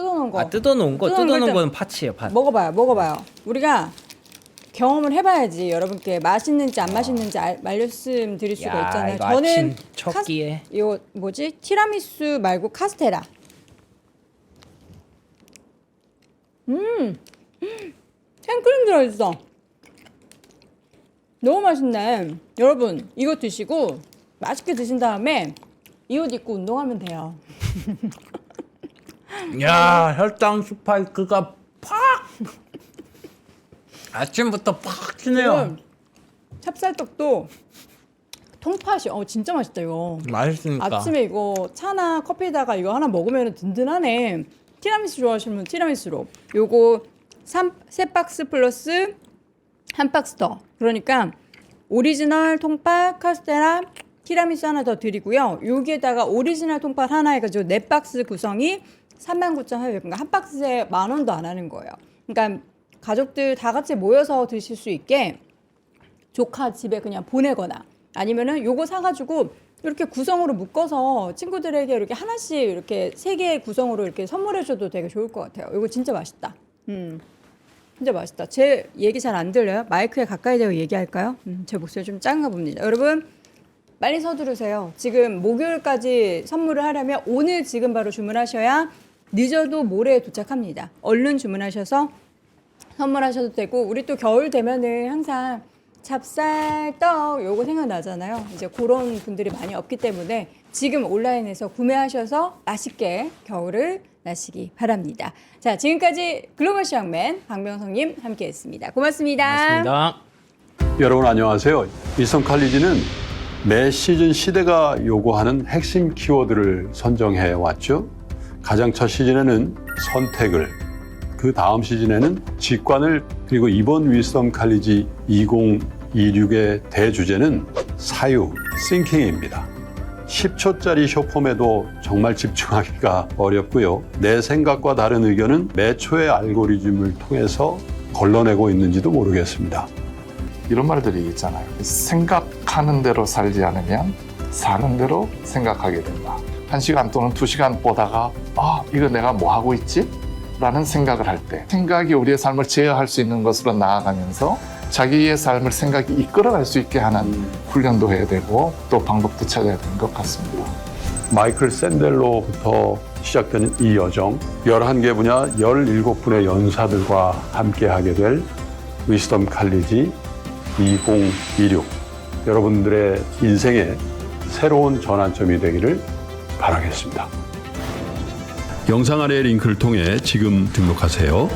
뜯어놓은 일단 거는 팥이에요, 팥. 먹어봐요. 우리가 경험을 해봐야지 여러분께 맛있는지 안 맛있는지 말씀드릴 수가 있잖아요. 이거 저는 아침 첫 끼에. 이거 뭐지? 티라미수 말고 카스테라. 생크림 들어있어. 너무 맛있네. 여러분 이거 드시고 맛있게 드신 다음에 이 옷 입고 운동하면 돼요. 야, 혈당 스파이크가 팍! 아침부터 팍 치네요. 찹쌀떡도 통팥이 진짜 맛있다 이거. 맛있으니까. 아침에 이거 차나 커피에다가 이거 하나 먹으면 든든하네. 티라미수 좋아하시면 티라미수로. 요거 3박스 플러스 1박스 더. 그러니까 오리지널 통팥, 카스테라, 티라미수 하나 더 드리고요. 여기에다가 오리지널 통팥 하나 해가지고 4박스 구성이 39,800원. 그러니까 한 박스에 10,000원도 안 하는 거예요. 그러니까 가족들 다 같이 모여서 드실 수 있게 조카 집에 그냥 보내거나 아니면은 요거 사가지고 이렇게 구성으로 묶어서 친구들에게 이렇게 하나씩 이렇게 3개의 구성으로 이렇게 선물해줘도 되게 좋을 것 같아요. 이거 진짜 맛있다. 진짜 맛있다. 제 얘기 잘 안 들려요? 마이크에 가까이 대고 얘기할까요? 제 목소리 좀 작은가 봅니다. 여러분 빨리 서두르세요. 지금 목요일까지 선물을 하려면 오늘 지금 바로 주문하셔야 늦어도 모레 도착합니다. 얼른 주문하셔서 선물하셔도 되고, 우리 또 겨울 되면은 항상 찹쌀떡 요거 생각나잖아요. 이제 그런 분들이 많이 없기 때문에 지금 온라인에서 구매하셔서 맛있게 겨울을 나시기 바랍니다. 자, 지금까지 글로벌 시장맨 박명성님 함께했습니다. 고맙습니다. 고맙습니다. 여러분 안녕하세요. 위스턴 칼리지는 매 시즌 시대가 요구하는 핵심 키워드를 선정해 왔죠. 가장 첫 시즌에는 선택을, 그 다음 시즌에는 직관을, 그리고 이번 위스턴 칼리지 2026의 대주제는 사유, 싱킹입니다. 10초짜리 쇼폼에도 정말 집중하기가 어렵고요. 내 생각과 다른 의견은 매 초의 알고리즘을 통해서 걸러내고 있는지도 모르겠습니다. 이런 말들이 있잖아요. 생각하는 대로 살지 않으면 사는 대로 생각하게 된다. 1시간 또는 2시간 보다가 이거 내가 뭐 하고 있지? 라는 생각을 할 때 생각이 우리의 삶을 제어할 수 있는 것으로 나아가면서 자기의 삶을 생각이 이끌어갈 수 있게 하는 훈련도 해야 되고 또 방법도 찾아야 되는 것 같습니다. 마이클 샌델로부터 시작되는 이 여정, 11개 분야 17분의 연사들과 함께하게 될 위스덤 칼리지 2026. 여러분들의 인생의 새로운 전환점이 되기를 바라겠습니다. 영상 아래 링크를 통해 지금 등록하세요.